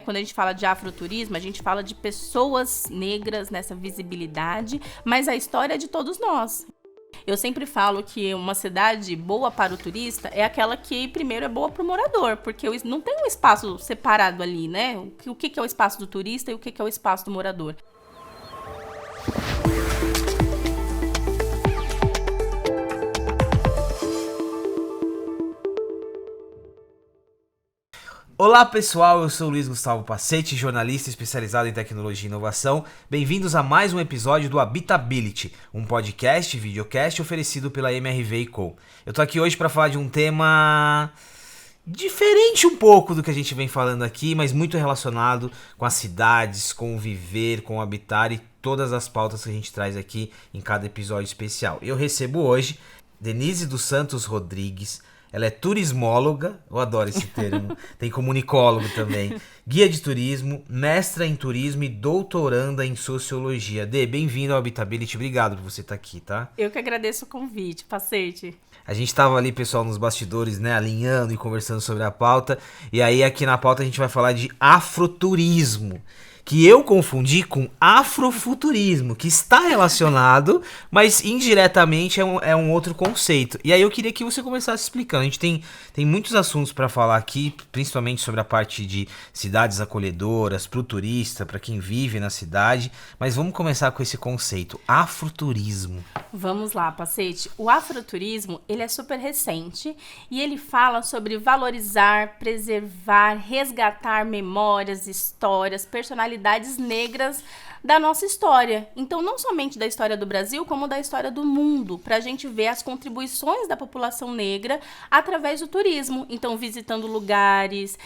Quando a gente fala de afroturismo, a gente fala de pessoas negras nessa visibilidade, mas a história é de todos nós. Eu sempre falo que uma cidade boa para o turista é aquela que primeiro é boa para o morador, porque não tem um espaço separado ali, né? O que é o espaço do turista e o que é o espaço do morador. Olá pessoal, eu sou o Luiz Gustavo Pacete, jornalista especializado em tecnologia e inovação. Bem-vindos a mais um episódio do Habitability, um podcast e videocast oferecido pela MRV & Co. Eu tô aqui hoje para falar de um tema diferente um pouco do que a gente vem falando aqui, mas muito relacionado com as cidades, com o viver, com o habitar e todas as pautas que a gente traz aqui em cada episódio especial. Eu recebo hoje Denise dos Santos Rodrigues. Ela é turismóloga, eu adoro esse termo, tem comunicólogo também, guia de turismo, mestra em turismo e doutoranda em sociologia. Dê, bem-vindo ao Habitability, obrigado por você estar aqui, tá? Eu que agradeço o convite, Pacete. A gente tava ali, pessoal, nos bastidores, né, alinhando e conversando sobre a pauta, e aí aqui na pauta a gente vai falar de afroturismo, que eu confundi com afrofuturismo, que está relacionado, mas indiretamente é um outro conceito. E aí eu queria que você começasse explicando. A gente tem muitos assuntos para falar aqui, principalmente sobre a parte de cidades acolhedoras, para o turista, para quem vive na cidade, mas vamos começar com esse conceito, afroturismo. Vamos lá, Pacete. O afroturismo, ele é super recente e ele fala sobre valorizar, preservar, resgatar memórias, histórias, personalidades negras da nossa história. Então, não somente da história do Brasil, como da história do mundo, para a gente ver as contribuições da população negra através do turismo. Então, visitando lugares,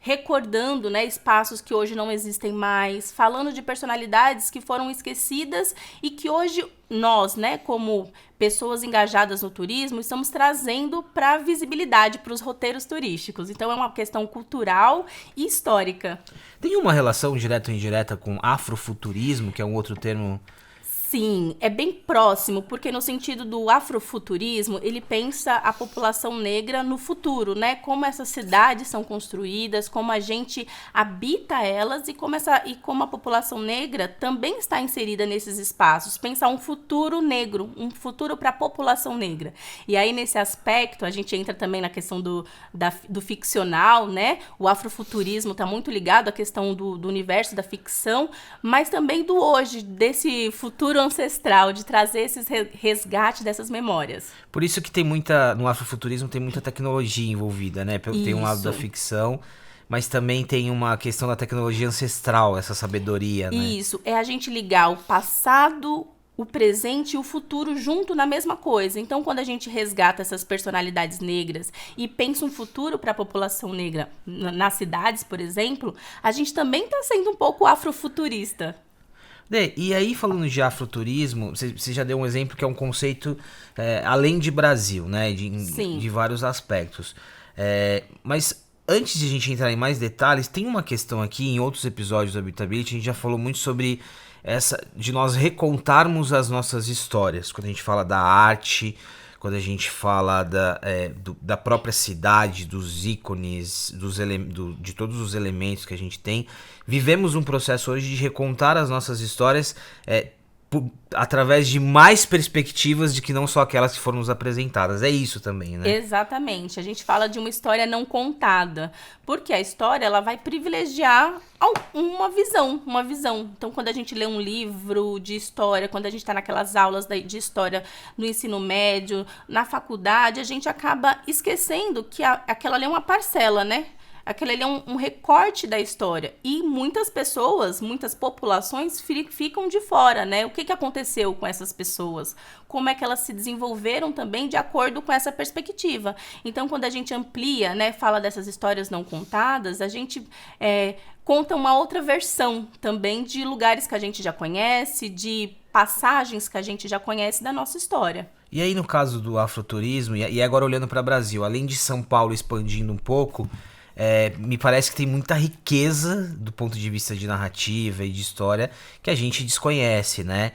recordando, né, espaços que hoje não existem mais, falando de personalidades que foram esquecidas e que hoje nós, né, como pessoas engajadas no turismo, estamos trazendo para a visibilidade, para os roteiros turísticos. Então é uma questão cultural e histórica. Tem uma relação direta ou indireta com afrofuturismo, que é um outro termo? Sim, é bem próximo, porque no sentido do afrofuturismo, ele pensa a população negra no futuro, né? Como essas cidades são construídas, como a gente habita elas e como a população negra também está inserida nesses espaços. Pensar um futuro negro, um futuro para a população negra. E aí, nesse aspecto, a gente entra também na questão do ficcional, né? O afrofuturismo está muito ligado à questão do universo da ficção, mas também do hoje, desse futuro ancestral, de trazer esses resgate dessas memórias. Por isso que no afrofuturismo tem muita tecnologia envolvida, né? Tem um lado da ficção, mas também tem uma questão da tecnologia ancestral, essa sabedoria, né? Isso, é a gente ligar o passado, o presente e o futuro junto na mesma coisa. Então, quando a gente resgata essas personalidades negras e pensa um futuro para a população negra nas cidades, por exemplo, a gente também está sendo um pouco afrofuturista. E aí, falando de afroturismo, você já deu um exemplo que é um conceito além de Brasil, né? De vários aspectos. Mas antes de a gente entrar em mais detalhes, tem uma questão aqui, em outros episódios do Habitability, a gente já falou muito sobre de nós recontarmos as nossas histórias. Quando a gente fala da arte, quando a gente fala da própria cidade, dos ícones, de todos os elementos que a gente tem, vivemos um processo hoje de recontar as nossas histórias através de mais perspectivas de que não só aquelas que foram nos apresentadas. É isso também, né? Exatamente. A gente fala de uma história não contada, porque a história ela vai privilegiar uma visão. Então, quando a gente lê um livro de história, quando a gente está naquelas aulas de história no ensino médio, na faculdade, a gente acaba esquecendo que aquela ali é uma parcela, né? Aquele ali é um recorte da história. E muitas pessoas, muitas populações ficam de fora, né? O que aconteceu com essas pessoas? Como é que elas se desenvolveram também de acordo com essa perspectiva? Então, quando a gente amplia, né, fala dessas histórias não contadas, a gente conta uma outra versão também de lugares que a gente já conhece, de passagens que a gente já conhece da nossa história. E aí, no caso do afroturismo, e agora olhando para o Brasil, além de São Paulo expandindo um pouco, me parece que tem muita riqueza do ponto de vista de narrativa e de história que a gente desconhece, né?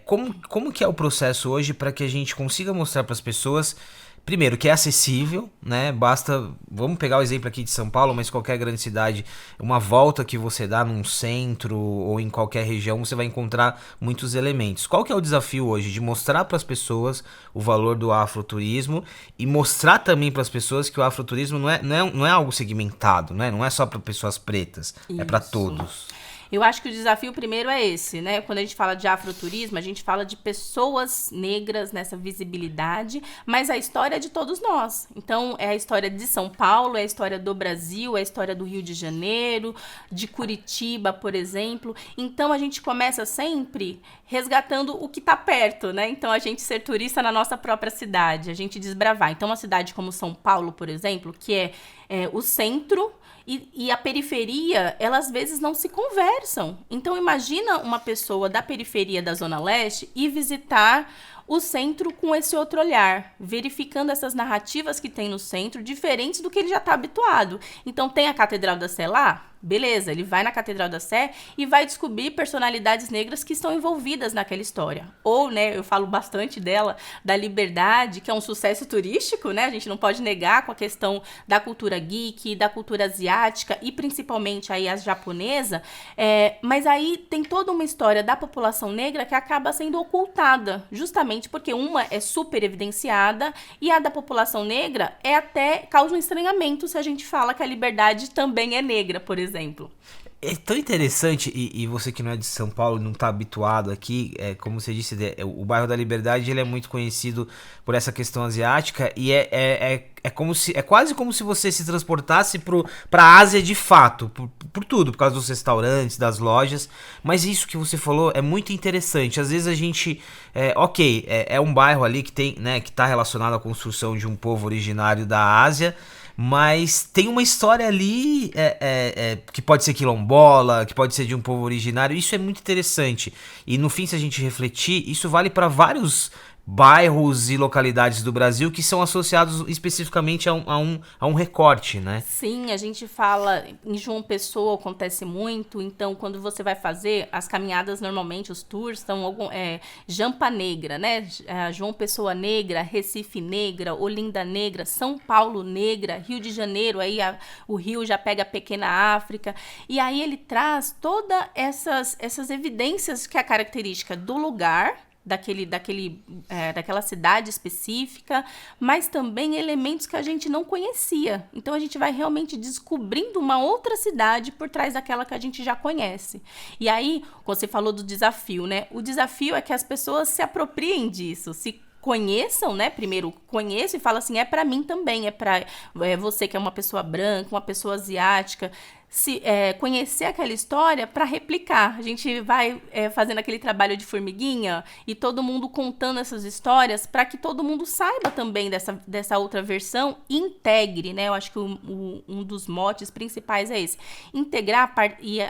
Como que é o processo hoje para que a gente consiga mostrar para as pessoas primeiro, que é acessível, né? Basta, vamos pegar o exemplo aqui de São Paulo, mas qualquer grande cidade, uma volta que você dá num centro ou em qualquer região, você vai encontrar muitos elementos. Qual que é o desafio hoje? De mostrar para as pessoas o valor do afroturismo e mostrar também para as pessoas que o afroturismo não é algo segmentado, né? Não é só para pessoas pretas, é para todos. Eu acho que o desafio primeiro é esse, né? Quando a gente fala de afroturismo, a gente fala de pessoas negras nessa visibilidade, mas a história é de todos nós. Então, é a história de São Paulo, é a história do Brasil, é a história do Rio de Janeiro, de Curitiba, por exemplo. Então, a gente começa sempre resgatando o que está perto, né? Então, a gente ser turista na nossa própria cidade, a gente desbravar. Então, uma cidade como São Paulo, por exemplo, que é o centro, e a periferia, elas às vezes não se conversam. Então, imagina uma pessoa da periferia da Zona Leste ir visitar o centro com esse outro olhar, verificando essas narrativas que tem no centro, diferentes do que ele já está habituado. Então, tem a Catedral da Sé lá? Beleza, ele vai na Catedral da Sé e vai descobrir personalidades negras que estão envolvidas naquela história. Ou, né, eu falo bastante dela, da Liberdade, que é um sucesso turístico, né? A gente não pode negar com a questão da cultura geek, da cultura asiática e principalmente aí a japonesa. Mas aí tem toda uma história da população negra que acaba sendo ocultada, justamente porque uma é super evidenciada e a da população negra causa um estranhamento se a gente fala que a Liberdade também é negra, por exemplo. É tão interessante, e você que não é de São Paulo, não está habituado aqui, como você disse, o bairro da Liberdade ele é muito conhecido por essa questão asiática e é quase como se você se transportasse para a Ásia de fato, por tudo, por causa dos restaurantes, das lojas, mas isso que você falou é muito interessante. Às vezes a gente, é um bairro ali que tem, né, que está relacionado à construção de um povo originário da Ásia, mas tem uma história ali que pode ser quilombola, que pode ser de um povo originário. Isso é muito interessante. E no fim, se a gente refletir, isso vale para vários bairros e localidades do Brasil que são associados especificamente a um recorte, né? Sim, a gente fala em João Pessoa, acontece muito. Então, quando você vai fazer as caminhadas, normalmente os tours são Jampa Negra, né? João Pessoa Negra, Recife Negra, Olinda Negra, São Paulo Negra, Rio de Janeiro, aí o Rio já pega a Pequena África. E aí ele traz todas essas evidências que é a característica do lugar, daquela cidade específica, mas também elementos que a gente não conhecia. Então, a gente vai realmente descobrindo uma outra cidade por trás daquela que a gente já conhece. E aí, você falou do desafio, né? O desafio é que as pessoas se apropriem disso, se conheçam, né? Primeiro, conheçam e falam assim, é para mim também, é para você que é uma pessoa branca, uma pessoa asiática, conhecer aquela história para replicar. A gente vai fazendo aquele trabalho de formiguinha e todo mundo contando essas histórias para que todo mundo saiba também dessa outra versão e integre, né? Eu acho que um dos motes principais é esse. Integrar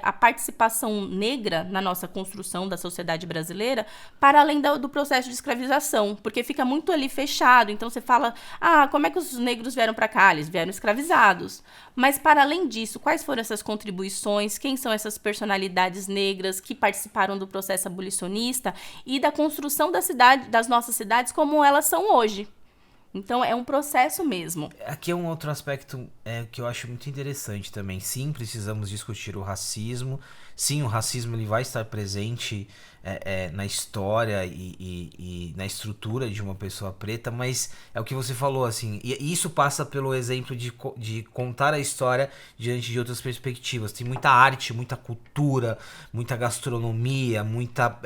a participação negra na nossa construção da sociedade brasileira para além do processo de escravização, porque fica muito ali fechado. Então você fala, como é que os negros vieram para cá? Eles vieram escravizados. Mas para além disso, quais foram essas contribuições, quem são essas personalidades negras que participaram do processo abolicionista e da construção das nossas cidades como elas são hoje. Então, é um processo mesmo. Aqui é um outro aspecto que eu acho muito interessante também. Sim, precisamos discutir o racismo. Sim, o racismo ele vai estar presente na história e na estrutura de uma pessoa preta, mas é o que você falou, assim, e isso passa pelo exemplo de contar a história diante de outras perspectivas. Tem muita arte, muita cultura, muita gastronomia, muita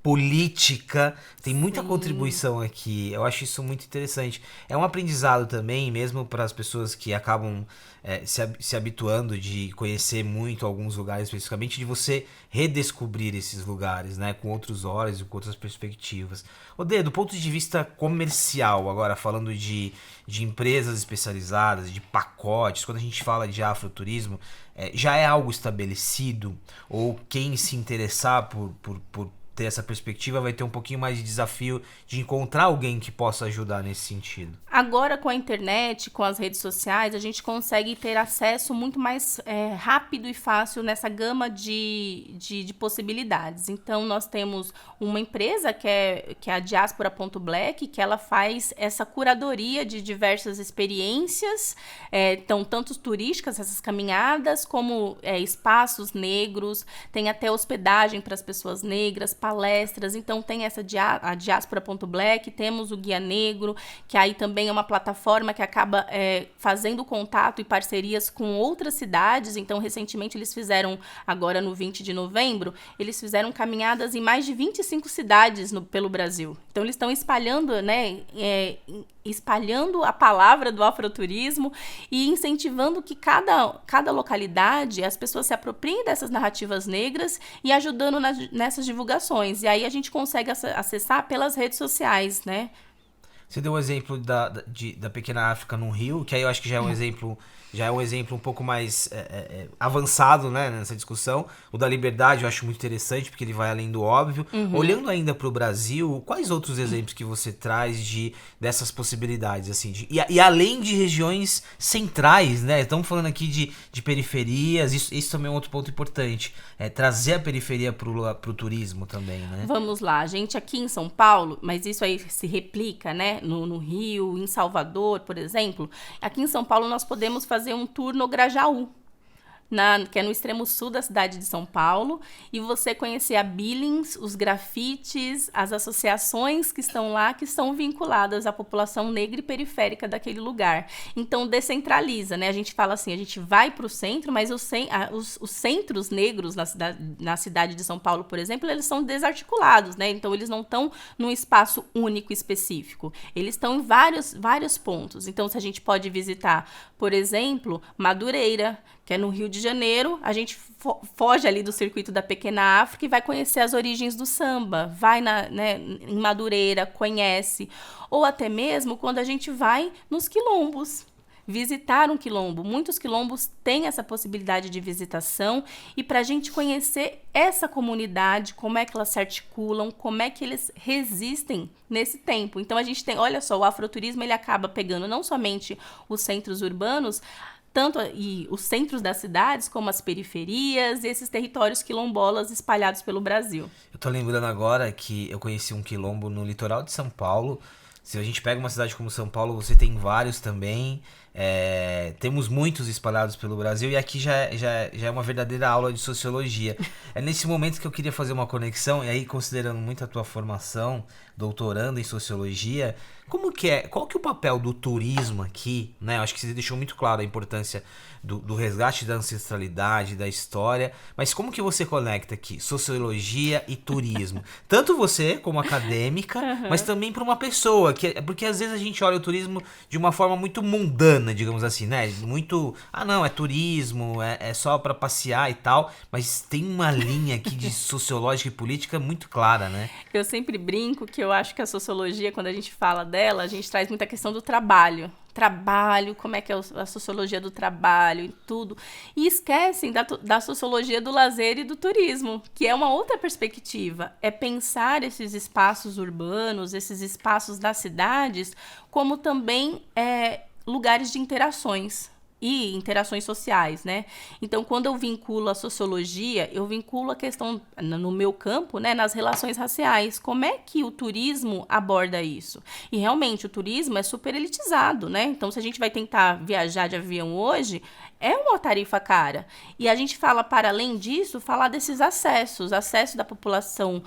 política, tem muita contribuição aqui. Eu acho isso muito interessante. É um aprendizado também, mesmo para as pessoas que acabam se habituando de conhecer muito alguns lugares especificamente, de você redescobrir esses lugares, né, com outros olhos e com outras perspectivas. Odê, do ponto de vista comercial, agora falando de empresas especializadas, de pacotes, quando a gente fala de afroturismo, já é algo estabelecido? Ou quem se interessar por ter essa perspectiva, vai ter um pouquinho mais de desafio de encontrar alguém que possa ajudar nesse sentido. Agora, com a internet, com as redes sociais, a gente consegue ter acesso muito mais rápido e fácil nessa gama de possibilidades. Então, nós temos uma empresa que é a Diaspora.black, que ela faz essa curadoria de diversas experiências, então, tanto turísticas, essas caminhadas, como espaços negros, tem até hospedagem para as pessoas negras, palestras. Então tem a Diaspora.black, temos o Guia Negro, que aí também é uma plataforma que acaba fazendo contato e parcerias com outras cidades. Então recentemente eles fizeram, agora no 20 de novembro, eles fizeram caminhadas em mais de 25 cidades pelo Brasil. Então eles estão espalhando, né, espalhando a palavra do afroturismo e incentivando que cada localidade, as pessoas se apropriem dessas narrativas negras e ajudando nessas divulgações. E aí a gente consegue acessar pelas redes sociais, né? Você deu o exemplo da Pequena África no Rio, que aí eu acho que já é um exemplo um pouco mais avançado, né, nessa discussão. O da Liberdade eu acho muito interessante, porque ele vai além do óbvio. Olhando ainda para o Brasil, quais outros exemplos que você traz dessas possibilidades? Assim, e além de regiões centrais, né? Estamos falando aqui de periferias, isso também é um outro ponto importante. Trazer a periferia para o turismo também, né? Vamos lá, a gente aqui em São Paulo, mas isso aí se replica, né, no Rio, em Salvador, por exemplo. Aqui em São Paulo nós podemos fazer um tour no Grajaú, que é no extremo sul da cidade de São Paulo, e você conhecer a Billings, os grafites, as associações que estão lá, que são vinculadas à população negra e periférica daquele lugar. Então, descentraliza, né? A gente fala assim, a gente vai para o centro, mas os centros negros na cidade de São Paulo, por exemplo, eles são desarticulados, né? Então, eles não estão num espaço único específico. Eles estão em vários pontos. Então, se a gente pode visitar, por exemplo, Madureira, que é no Rio de Janeiro, a gente foge ali do circuito da Pequena África e vai conhecer as origens do samba, vai em Madureira, conhece, ou até mesmo quando a gente vai nos quilombos, visitar um quilombo. Muitos quilombos têm essa possibilidade de visitação, e para a gente conhecer essa comunidade, como é que elas se articulam, como é que eles resistem nesse tempo. Então a gente tem, olha só, o afroturismo ele acaba pegando não somente os centros urbanos, e os centros das cidades, como as periferias e esses territórios quilombolas espalhados pelo Brasil. Eu tô lembrando agora que eu conheci um quilombo no litoral de São Paulo. Se a gente pega uma cidade como São Paulo, você tem vários também. Temos muitos espalhados pelo Brasil, e aqui já é uma verdadeira aula de sociologia. É nesse momento que eu queria fazer uma conexão, e aí considerando muito a tua formação, doutorando em sociologia, qual que é o papel do turismo aqui, né? Eu acho que você deixou muito claro a importância do resgate da ancestralidade, da história, mas como que você conecta aqui sociologia e turismo? Tanto você como acadêmica, mas também para uma pessoa, porque às vezes a gente olha o turismo de uma forma muito mundana, digamos assim, né? Muito, não, é turismo, é só para passear e tal, mas tem uma linha aqui de sociológica e política muito clara, né? Eu sempre brinco que eu acho que a sociologia, quando a gente fala dela, a gente traz muita questão do trabalho, como é que é a sociologia do trabalho e tudo, e esquecem da sociologia do lazer e do turismo, que é uma outra perspectiva, é pensar esses espaços urbanos, esses espaços das cidades, como também lugares de interações e interações sociais, né? Então, quando eu vinculo a sociologia, eu vinculo a questão, no meu campo, né, nas relações raciais. Como é que o turismo aborda isso? E, realmente, o turismo é super elitizado, né? Então, se a gente vai tentar viajar de avião hoje, é uma tarifa cara. E a gente fala, para além disso, falar desses acesso da população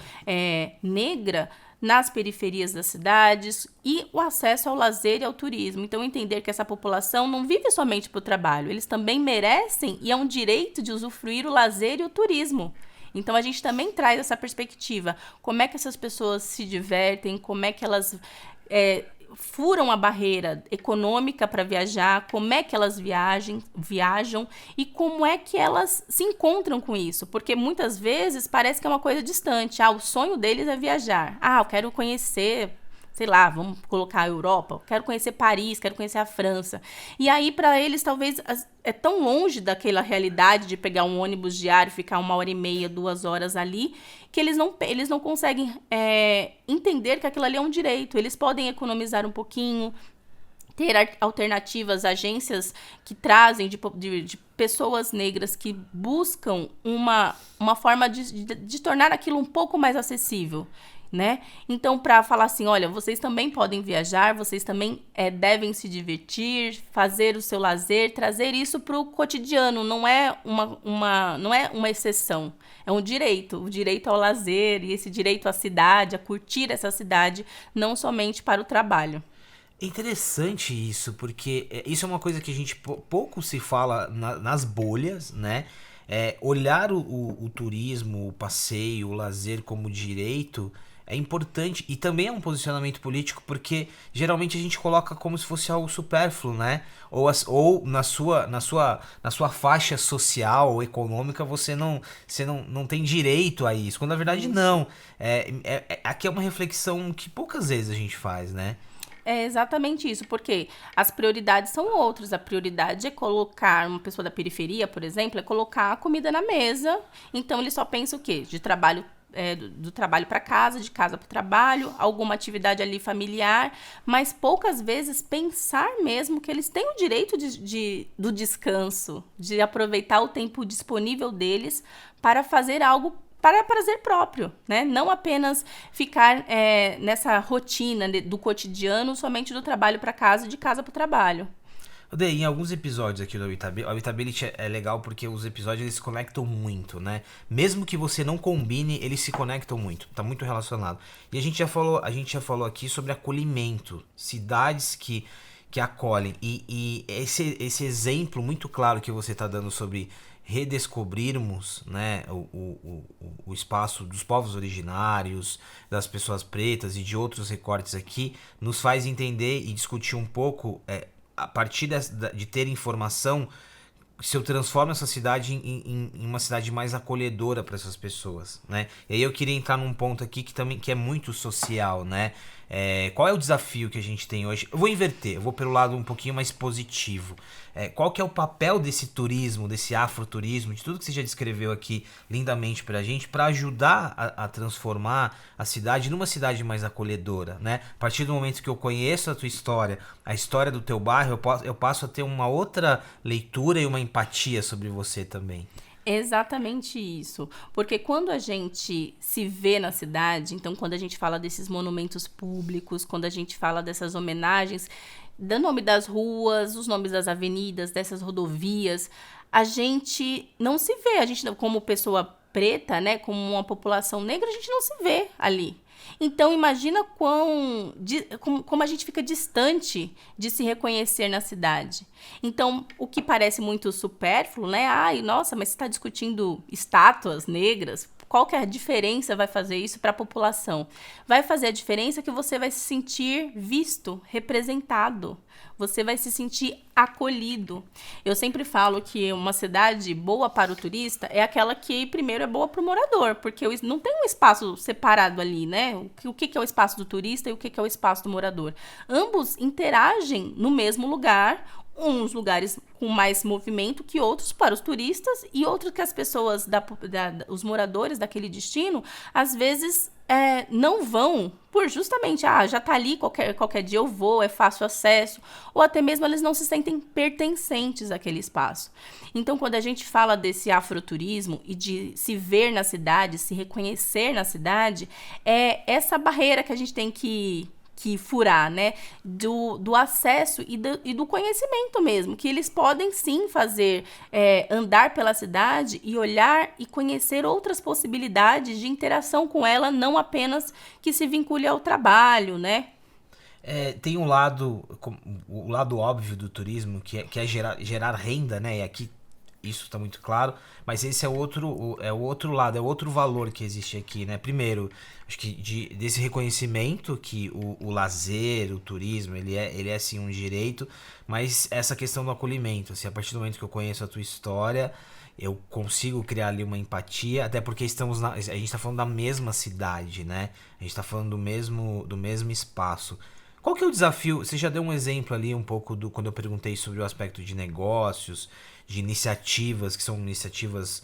negra nas periferias das cidades, e o acesso ao lazer e ao turismo. Então, entender que essa população não vive somente para o trabalho, eles também merecem, e é um direito de usufruir o lazer e o turismo. Então, a gente também traz essa perspectiva. Como é que essas pessoas se divertem, como é que elas furam a barreira econômica para viajar, como é que elas viajam e como é que elas se encontram com isso, porque muitas vezes parece que é uma coisa distante. O sonho deles é viajar. Eu quero conhecer sei lá, vamos colocar a Europa, quero conhecer Paris, quero conhecer a França. E aí, para eles, talvez é tão longe daquela realidade de pegar um ônibus diário, ficar 1h30, 2 horas ali, que eles não conseguem entender que aquilo ali é um direito. Eles podem economizar um pouquinho, ter alternativas, agências que trazem de pessoas negras que buscam uma forma de tornar aquilo um pouco mais acessível, né? Então, para falar assim, olha, vocês também podem viajar, vocês também devem se divertir, fazer o seu lazer, trazer isso para o cotidiano, não é uma exceção, é um direito, o direito ao lazer e esse direito à cidade, a curtir essa cidade, não somente para o trabalho. É interessante isso, porque isso é uma coisa que a gente pouco se fala nas bolhas, né? Olhar o turismo, o passeio, o lazer como direito é importante e também é um posicionamento político, porque geralmente a gente coloca como se fosse algo supérfluo, né? Ou na sua faixa social ou econômica você não tem direito a isso, quando na verdade não. Aqui é uma reflexão que poucas vezes a gente faz, né? É exatamente isso, porque as prioridades são outras. A prioridade é colocar uma pessoa da periferia, por exemplo, é colocar a comida na mesa. Então, ele só pensa o quê? De trabalho, do trabalho para casa, de casa para o trabalho, alguma atividade ali familiar, mas poucas vezes pensar mesmo que eles têm o direito do descanso, de aproveitar o tempo disponível deles para fazer algo para prazer próprio, né? Não apenas ficar nessa rotina do cotidiano, somente do trabalho para casa e de casa para o trabalho. Em alguns episódios aqui do Habitability é legal porque os episódios eles se conectam muito, né? Mesmo que você não combine, eles se conectam muito, tá muito relacionado. E a gente já falou aqui sobre acolhimento, cidades que acolhem. E esse exemplo muito claro que você tá dando sobre redescobrirmos, né, o espaço dos povos originários, das pessoas pretas e de outros recortes aqui, nos faz entender e discutir um pouco, a partir de ter informação, se eu transformo essa cidade em uma cidade mais acolhedora para essas pessoas, né? E aí eu queria entrar num ponto aqui que é muito social, né? Qual é o desafio que a gente tem hoje? Eu vou inverter, eu vou pelo lado um pouquinho mais positivo. Qual que é o papel desse turismo, desse afroturismo, de tudo que você já descreveu aqui lindamente pra gente, para ajudar a transformar a cidade numa cidade mais acolhedora, né? A partir do momento que eu conheço a tua história, a história do teu bairro, eu passo a ter uma outra leitura e uma empatia sobre você também. Exatamente isso, porque quando a gente se vê na cidade, então quando a gente fala desses monumentos públicos, quando a gente fala dessas homenagens, do nome das ruas, os nomes das avenidas, dessas rodovias, a gente não se vê, a gente como pessoa preta, né, como uma população negra, a gente não se vê ali. Então, imagina como a gente fica distante de se reconhecer na cidade. Então, o que parece muito supérfluo, né? Ai, nossa, mas você está discutindo estátuas negras? Qual que é a diferença vai fazer isso para a população? Vai fazer a diferença que você vai se sentir visto, representado. Você vai se sentir acolhido. Eu sempre falo que uma cidade boa para o turista é aquela que, primeiro, é boa para o morador, porque não tem um espaço separado ali, né? O que é o espaço do turista e o que é o espaço do morador. Ambos interagem no mesmo lugar, uns lugares com mais movimento que outros para os turistas e outros que as pessoas, os moradores daquele destino, às vezes não vão por justamente, já tá ali, qualquer dia eu vou, é fácil acesso, ou até mesmo eles não se sentem pertencentes àquele espaço. Então, quando a gente fala desse afroturismo e de se ver na cidade, se reconhecer na cidade, é essa barreira que a gente tem que furar, né, do acesso e do conhecimento mesmo, que eles podem sim fazer, andar pela cidade e olhar e conhecer outras possibilidades de interação com ela, não apenas que se vincule ao trabalho, né? Tem o lado óbvio do turismo, que é gerar renda, né, e aqui isso está muito claro, mas esse é o outro lado, é o outro valor que existe aqui, né? Primeiro, acho que desse reconhecimento que o lazer, o turismo, ele é sim um direito, mas essa questão do acolhimento, assim, a partir do momento que eu conheço a tua história eu consigo criar ali uma empatia, até porque a gente está falando da mesma cidade, né? A gente está falando do mesmo espaço. Qual que é o desafio? Você já deu um exemplo ali um pouco quando eu perguntei sobre o aspecto de negócios, de iniciativas, que são iniciativas,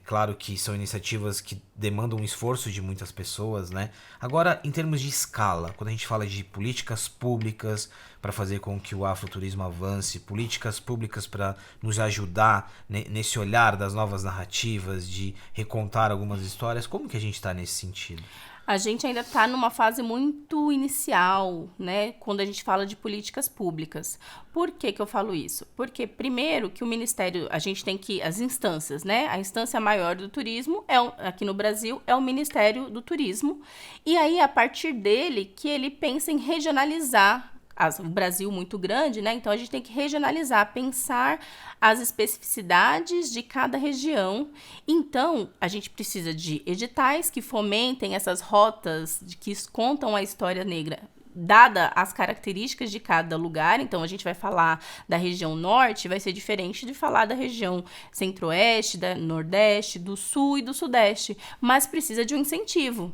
claro que são iniciativas que demandam um esforço de muitas pessoas, né? Agora, em termos de escala, quando a gente fala de políticas públicas para fazer com que o afroturismo avance, políticas públicas para nos ajudar nesse olhar das novas narrativas, de recontar algumas histórias, como que a gente está nesse sentido? A gente ainda está numa fase muito inicial, né, quando a gente fala de políticas públicas. Por que que eu falo isso? Porque, primeiro, que o Ministério, a gente tem que, as instâncias, né, a instância maior do turismo, aqui no Brasil, é o Ministério do Turismo, e aí, a partir dele, que ele pensa em regionalizar o Brasil muito grande, né? Então a gente tem que regionalizar, pensar as especificidades de cada região. Então a gente precisa de editais que fomentem essas rotas que contam a história negra, dada as características de cada lugar. Então a gente vai falar da região norte, vai ser diferente de falar da região centro-oeste, da nordeste, do sul e do sudeste, mas precisa de um incentivo.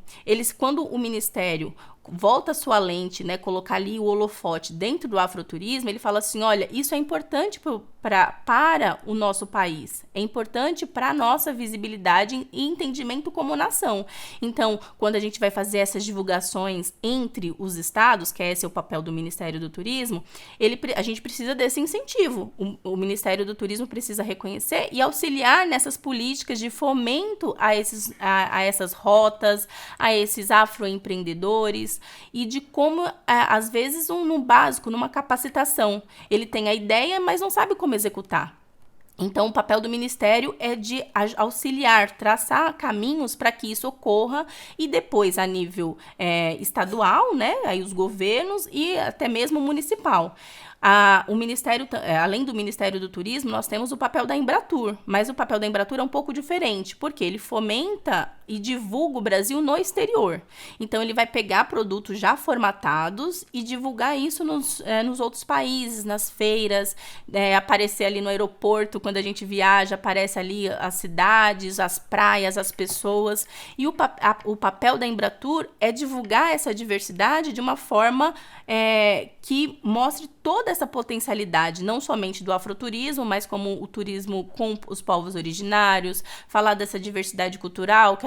Quando o Ministério volta a sua lente, né, colocar ali o holofote dentro do afroturismo, ele fala assim, olha, isso é importante para o nosso país, é importante para a nossa visibilidade e entendimento como nação. Então, quando a gente vai fazer essas divulgações entre os estados, que esse é o papel do Ministério do Turismo, a gente precisa desse incentivo. O Ministério do Turismo precisa reconhecer e auxiliar nessas políticas de fomento a essas rotas, a esses afroempreendedores, e de como, às vezes, no básico, numa capacitação, ele tem a ideia, mas não sabe como executar. Então, o papel do Ministério é de auxiliar, traçar caminhos para que isso ocorra e depois, a nível estadual, né, aí os governos e até mesmo municipal. O Ministério, além do Ministério do Turismo, nós temos o papel da Embratur, mas o papel da Embratur é um pouco diferente, porque ele fomenta e divulga o Brasil no exterior. Então, ele vai pegar produtos já formatados e divulgar isso nos outros países, nas feiras, aparecer ali no aeroporto, quando a gente viaja, aparece ali as cidades, as praias, as pessoas. E o papel da Embratur é divulgar essa diversidade de uma forma que mostre toda essa potencialidade, não somente do afroturismo, mas como o turismo com os povos originários, falar dessa diversidade cultural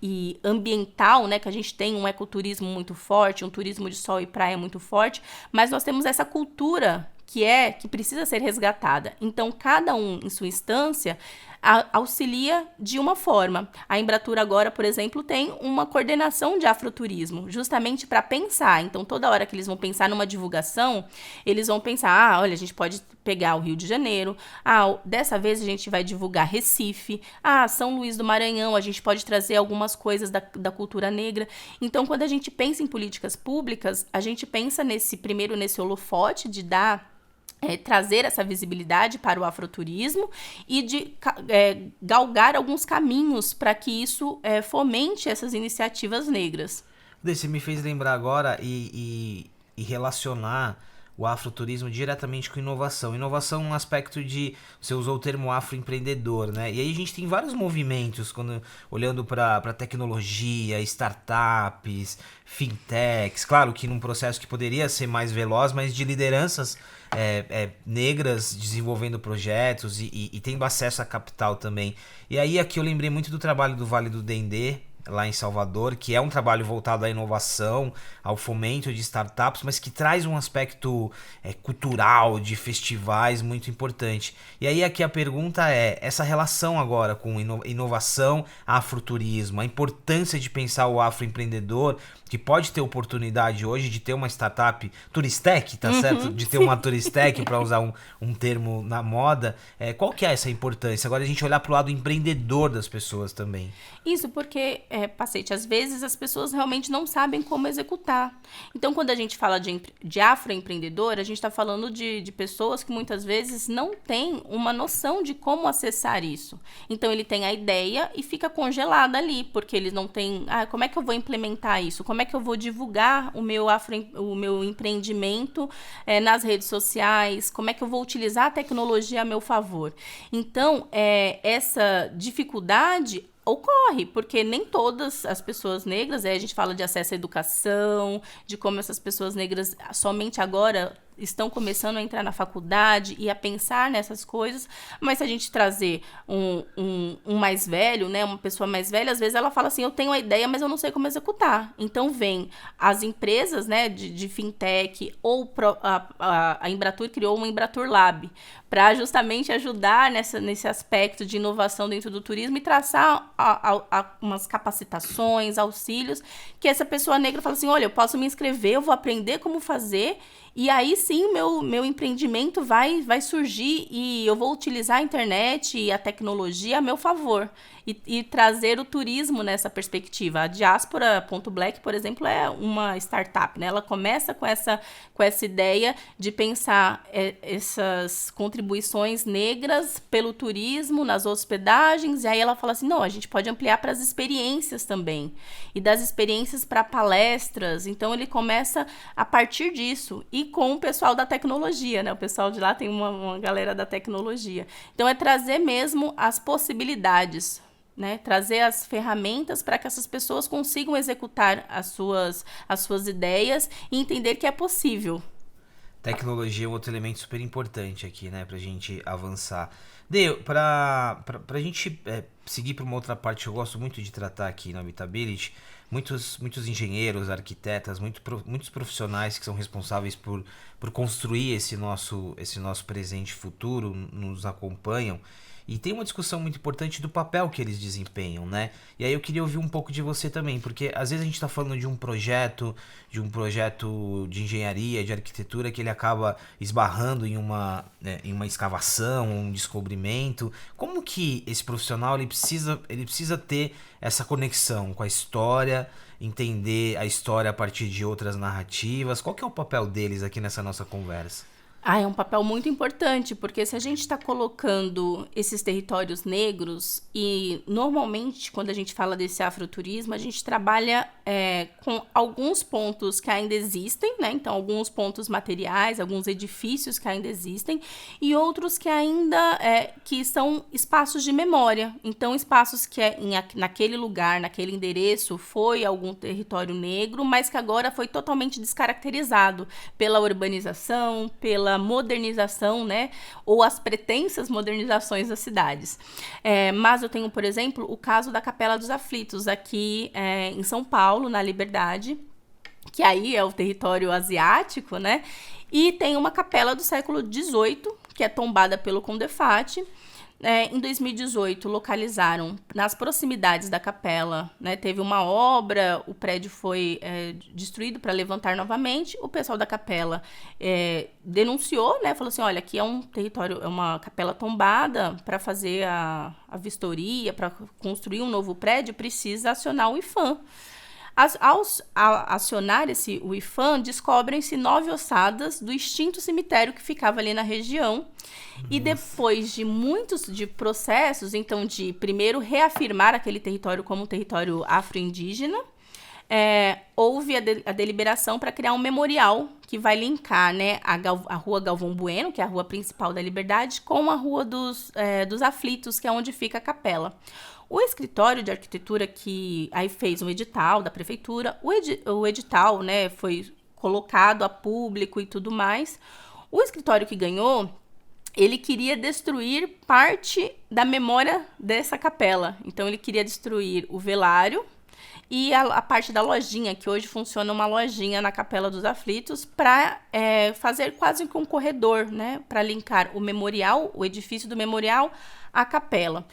e ambiental, né, que a gente tem um ecoturismo muito forte, um turismo de sol e praia muito forte, mas nós temos essa cultura que precisa ser resgatada. Então, cada um em sua instância auxilia de uma forma. A Embratur agora, por exemplo, tem uma coordenação de afroturismo, justamente para pensar. Então, toda hora que eles vão pensar numa divulgação, eles vão pensar, olha, a gente pode pegar o Rio de Janeiro, dessa vez a gente vai divulgar Recife, São Luís do Maranhão, a gente pode trazer algumas coisas da cultura negra. Então, quando a gente pensa em políticas públicas, a gente pensa nesse holofote de trazer essa visibilidade para o afroturismo e de galgar alguns caminhos para que isso fomente essas iniciativas negras. Você me fez lembrar agora e relacionar o afroturismo diretamente com inovação. Inovação é um aspecto você usou o termo afroempreendedor, né? E aí a gente tem vários movimentos, olhando para tecnologia, startups, fintechs, claro que num processo que poderia ser mais veloz, mas de lideranças negras desenvolvendo projetos e tendo acesso a capital também. E aí aqui eu lembrei muito do trabalho do Vale do Dendê, lá em Salvador, que é um trabalho voltado à inovação, ao fomento de startups, mas que traz um aspecto cultural, de festivais muito importante. E aí aqui a pergunta essa relação agora com inovação, afroturismo, a importância de pensar o afroempreendedor, que pode ter oportunidade hoje de ter uma startup Turistec, tá certo? De ter uma Turistec, para usar um termo na moda. Qual que é essa importância? Agora a gente olhar para o lado empreendedor das pessoas também. Isso, porque Pacete, às vezes as pessoas realmente não sabem como executar. Então, quando a gente fala de afroempreendedor, a gente está falando de pessoas que muitas vezes não têm uma noção de como acessar isso. Então, ele tem a ideia e fica congelada ali, porque eles não têm... como é que eu vou implementar isso? Como é que eu vou divulgar o meu empreendimento nas redes sociais? Como é que eu vou utilizar a tecnologia a meu favor? Então, essa dificuldade ocorre, porque nem todas as pessoas negras, a gente fala de acesso à educação, de como essas pessoas negras somente agora estão começando a entrar na faculdade e a pensar nessas coisas, mas se a gente trazer um mais velho, né, uma pessoa mais velha, às vezes ela fala assim, eu tenho a ideia, mas eu não sei como executar. Então, vem as empresas, né, de fintech, ou a Embratur criou uma Embratur Lab, para justamente ajudar nesse aspecto de inovação dentro do turismo e traçar umas capacitações, auxílios, que essa pessoa negra fala assim, olha, eu posso me inscrever, eu vou aprender como fazer, e aí sim meu empreendimento vai surgir e eu vou utilizar a internet e a tecnologia a meu favor e trazer o turismo nessa perspectiva. A Diaspora.black, por exemplo, é uma startup, né? Ela começa com essa ideia de pensar essas contribuições negras pelo turismo, nas hospedagens, e aí ela fala assim, não, a gente pode ampliar para as experiências também, e das experiências para palestras. Então ele começa a partir disso, e com o pessoal da tecnologia, né? O pessoal de lá tem uma galera da tecnologia. Então é trazer mesmo as possibilidades, né? Trazer as ferramentas para que essas pessoas consigam executar as suas ideias e entender que é possível. Tecnologia é um outro elemento super importante aqui, né, pra gente avançar. Pra gente seguir para uma outra parte que eu gosto muito de tratar aqui no Habitability, muitos engenheiros, arquitetas, muitos profissionais que são responsáveis por construir esse nosso presente e futuro nos acompanham. E tem uma discussão muito importante do papel que eles desempenham, né? E aí eu queria ouvir um pouco de você também, porque às vezes a gente está falando de um projeto de engenharia, de arquitetura, que ele acaba esbarrando em uma escavação, um descobrimento. Como que esse profissional ele precisa ter essa conexão com a história, entender a história a partir de outras narrativas? Qual que é o papel deles aqui nessa nossa conversa? É um papel muito importante, porque se a gente está colocando esses territórios negros, e normalmente quando a gente fala desse afroturismo, a gente trabalha com alguns pontos que ainda existem, né? Então, alguns pontos materiais, alguns edifícios que ainda existem, e outros que ainda que são espaços de memória. Então, espaços que naquele lugar, naquele endereço, foi algum território negro, mas que agora foi totalmente descaracterizado pela urbanização, pela modernização, né, ou as pretensas modernizações das cidades. Mas eu tenho, por exemplo, o caso da Capela dos Aflitos, aqui em São Paulo, na Liberdade, que aí é o território asiático, né, e tem uma capela do século XVIII, que é tombada pelo Condefat. Em 2018, localizaram nas proximidades da capela, né, teve uma obra, o prédio foi destruído para levantar novamente. O pessoal da capela denunciou, né, falou assim, olha, aqui é um território, é uma capela tombada, para fazer a vistoria, para construir um novo prédio, precisa acionar o IPHAN. Ao acionar o IPHAN, descobrem-se 9 ossadas do extinto cemitério que ficava ali na região. Nossa. E depois de muitos processos, então, de primeiro reafirmar aquele território como um território afro-indígena, houve a deliberação para criar um memorial que vai linkar, né, a Rua Galvão Bueno, que é a rua principal da Liberdade, com a Rua dos Aflitos, que é onde fica a capela. O escritório de arquitetura que aí fez um edital da prefeitura, o edital, né, foi colocado a público e tudo mais. O escritório que ganhou, ele queria destruir parte da memória dessa capela. Então, ele queria destruir o velário e a parte da lojinha, que hoje funciona uma lojinha na Capela dos Aflitos, para fazer quase que um corredor, né, para linkar o memorial, o edifício do memorial, à capela.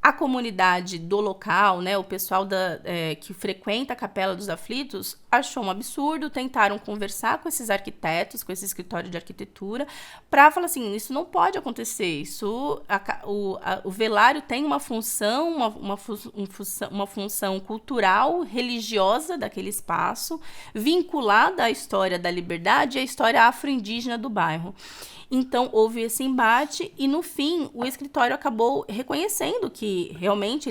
A comunidade do local, né, o pessoal que frequenta a Capela dos Aflitos, achou um absurdo, tentaram conversar com esses arquitetos, com esse escritório de arquitetura, para falar assim, isso não pode acontecer, o velário tem uma função, uma função cultural, religiosa daquele espaço, vinculada à história da liberdade e à história afro-indígena do bairro. Então, houve esse embate e, no fim, o escritório acabou reconhecendo que, realmente,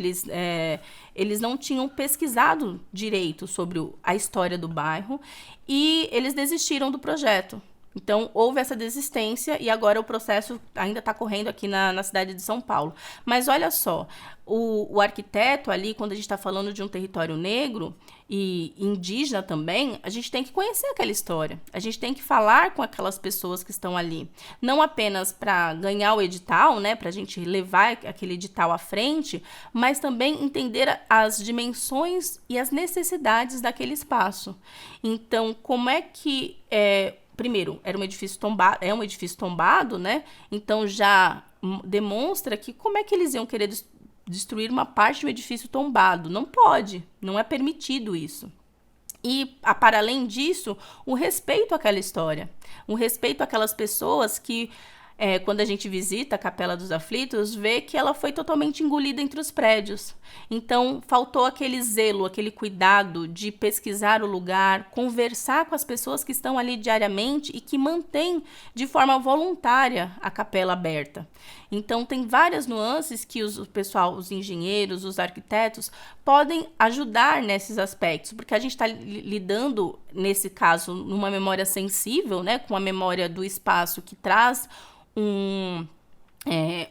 eles não tinham pesquisado direito sobre a história do bairro e eles desistiram do projeto. Então, houve essa desistência e agora o processo ainda está correndo aqui na cidade de São Paulo. Mas olha só, o arquiteto ali, quando a gente está falando de um território negro e indígena também, a gente tem que conhecer aquela história. A gente tem que falar com aquelas pessoas que estão ali. Não apenas para ganhar o edital, né, para a gente levar aquele edital à frente, mas também entender as dimensões e as necessidades daquele espaço. Então, como é que... Primeiro, era um edifício tombado, é um edifício tombado, né? Então já demonstra que como é que eles iam querer destruir uma parte de um edifício tombado? Não pode, não é permitido isso. E, para além disso, o respeito àquela história, o respeito àquelas pessoas que, quando a gente visita a Capela dos Aflitos, vê que ela foi totalmente engolida entre os prédios. Então, faltou aquele zelo, aquele cuidado de pesquisar o lugar, conversar com as pessoas que estão ali diariamente e que mantêm de forma voluntária a capela aberta. Então, tem várias nuances que os engenheiros, os arquitetos, podem ajudar nesses aspectos, porque a gente está lidando, nesse caso, numa memória sensível, né, com a memória do espaço que traz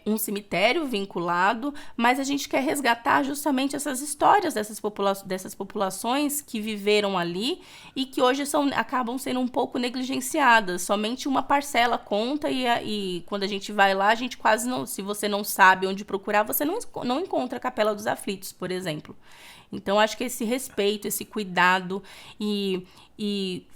um cemitério vinculado, mas a gente quer resgatar justamente essas histórias dessas populações que viveram ali e que hoje acabam sendo um pouco negligenciadas. Somente uma parcela conta e quando a gente vai lá, a gente quase não... Se você não sabe onde procurar, você não encontra a Capela dos Aflitos, por exemplo. Então, acho que esse respeito, esse cuidado e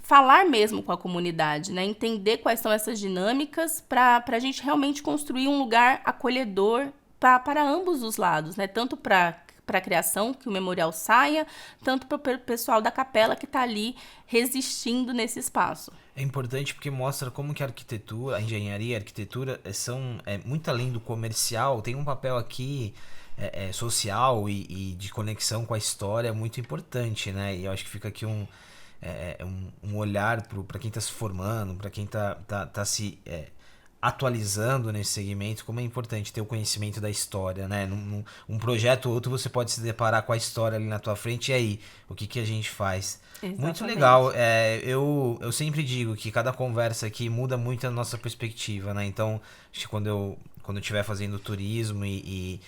falar mesmo com a comunidade, né? Entender quais são essas dinâmicas para a gente realmente construir um lugar acolhedor para ambos os lados, né? Tanto para a criação, que o memorial saia, tanto para o pessoal da capela que está ali resistindo nesse espaço. É importante porque mostra como que a arquitetura, a engenharia e a arquitetura são muito além do comercial, tem um papel aqui... social e de conexão com a história muito importante, né? E eu acho que fica aqui um olhar para quem está se formando, para quem tá se atualizando nesse segmento, como é importante ter o conhecimento da história, né? Um projeto ou outro você pode se deparar com a história ali na tua frente, e aí, o que a gente faz? Exatamente. Muito legal. Eu sempre digo que cada conversa aqui muda muito a nossa perspectiva, né? Então, acho que quando eu estiver fazendo turismo e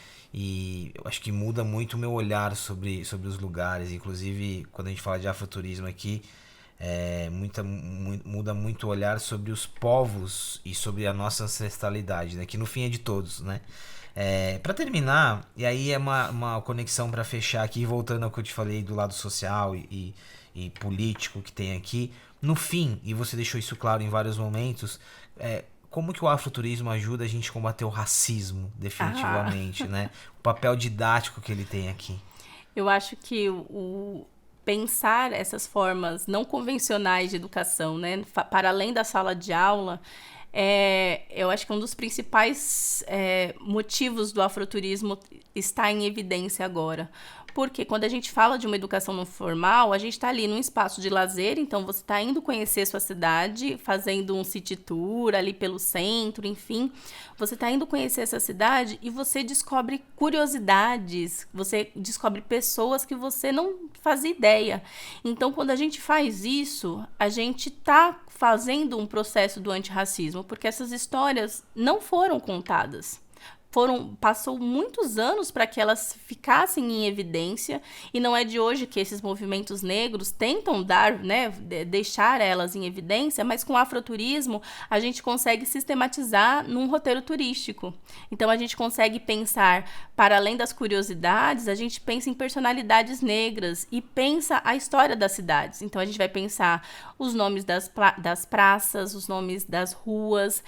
eu acho que muda muito o meu olhar sobre os lugares. Inclusive, quando a gente fala de afroturismo aqui, muda muito o olhar sobre os povos e sobre a nossa ancestralidade, né? Que no fim é de todos, né? Para terminar, e aí é uma conexão para fechar aqui, voltando ao que eu te falei do lado social e político que tem aqui. No fim, e você deixou isso claro em vários momentos, como que o afroturismo ajuda a gente a combater o racismo, definitivamente, né? O papel didático que ele tem aqui. Eu acho que pensar essas formas não convencionais de educação, né? Para além da sala de aula, eu acho que um dos principais motivos do afroturismo está em evidência agora. Porque quando a gente fala de uma educação não formal, a gente está ali num espaço de lazer, então você está indo conhecer sua cidade, fazendo um city tour ali pelo centro, enfim. Você está indo conhecer essa cidade e você descobre curiosidades, você descobre pessoas que você não fazia ideia. Então, quando a gente faz isso, a gente está fazendo um processo do antirracismo, porque essas histórias não foram contadas. Passou muitos anos para que elas ficassem em evidência, e não é de hoje que esses movimentos negros tentam deixar elas em evidência, mas com o afroturismo a gente consegue sistematizar num roteiro turístico. Então a gente consegue pensar, para além das curiosidades, a gente pensa em personalidades negras e pensa a história das cidades. Então a gente vai pensar os nomes das praças, os nomes das ruas,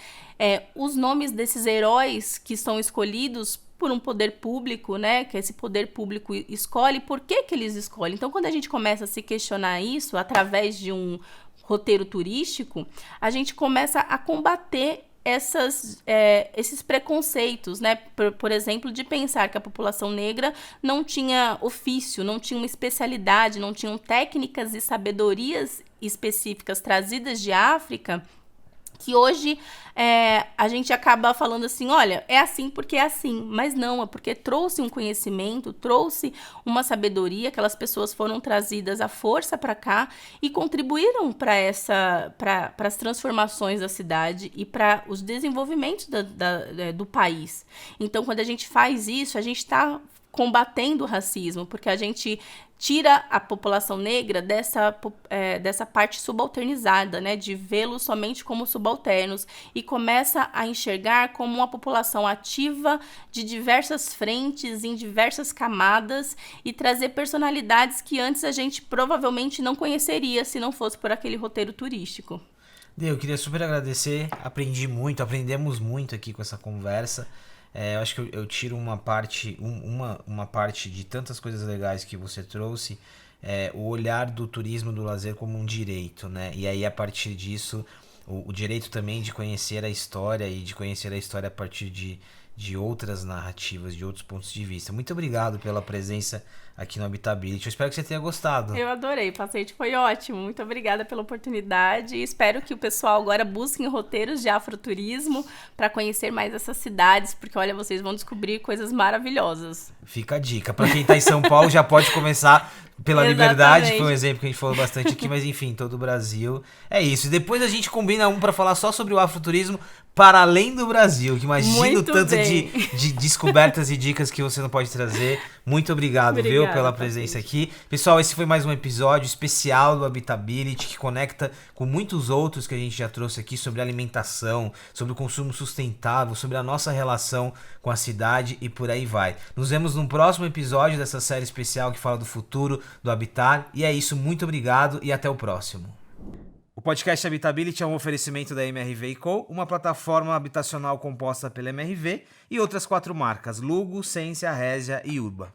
os nomes desses heróis que são escolhidos por um poder público, né? Que esse poder público escolhe, por que que eles escolhem? Então, quando a gente começa a se questionar isso através de um roteiro turístico, a gente começa a combater esses preconceitos, né? Por exemplo, de pensar que a população negra não tinha ofício, não tinha uma especialidade, não tinham técnicas e sabedorias específicas trazidas de África, que hoje a gente acaba falando assim, olha, é assim porque é assim, mas não, é porque trouxe um conhecimento, trouxe uma sabedoria, aquelas pessoas foram trazidas à força para cá e contribuíram para as transformações da cidade e para os desenvolvimentos do país. Então, quando a gente faz isso, a gente está combatendo o racismo, porque a gente tira a população negra dessa parte subalternizada, né, de vê-los somente como subalternos e começa a enxergar como uma população ativa de diversas frentes, em diversas camadas e trazer personalidades que antes a gente provavelmente não conheceria se não fosse por aquele roteiro turístico. Eu queria super agradecer, aprendemos muito aqui com essa conversa. Eu acho que eu tiro uma parte de tantas coisas legais que você trouxe, o olhar do turismo, do lazer como um direito, né? E aí, a partir disso, o direito também de conhecer a história e de conhecer a história a partir de outras narrativas, de outros pontos de vista. Muito obrigado pela presença aqui no Habitability. Eu espero que você tenha gostado. Eu adorei, o passeio foi ótimo. Muito obrigada pela oportunidade e espero que o pessoal agora busque roteiros de afroturismo para conhecer mais essas cidades, porque olha, vocês vão descobrir coisas maravilhosas. Fica a dica. Para quem está em São Paulo, já pode começar pela Liberdade, foi um exemplo que a gente falou bastante aqui, mas enfim, todo o Brasil. É isso. E depois a gente combina para falar só sobre o afroturismo para além do Brasil, que imagina o tanto de descobertas e dicas que você não pode trazer. Muito obrigado, viu, pela presença aqui. Pessoal, esse foi mais um episódio especial do Habitability, que conecta com muitos outros que a gente já trouxe aqui sobre alimentação, sobre o consumo sustentável, sobre a nossa relação com a cidade e por aí vai. Nos vemos no próximo episódio dessa série especial que fala do futuro, do habitat. E é isso, muito obrigado e até o próximo. O podcast Habitability é um oferecimento da MRV & Co, uma plataforma habitacional composta pela MRV e outras 4 marcas, Lugo, Sensia, Resia e Urba.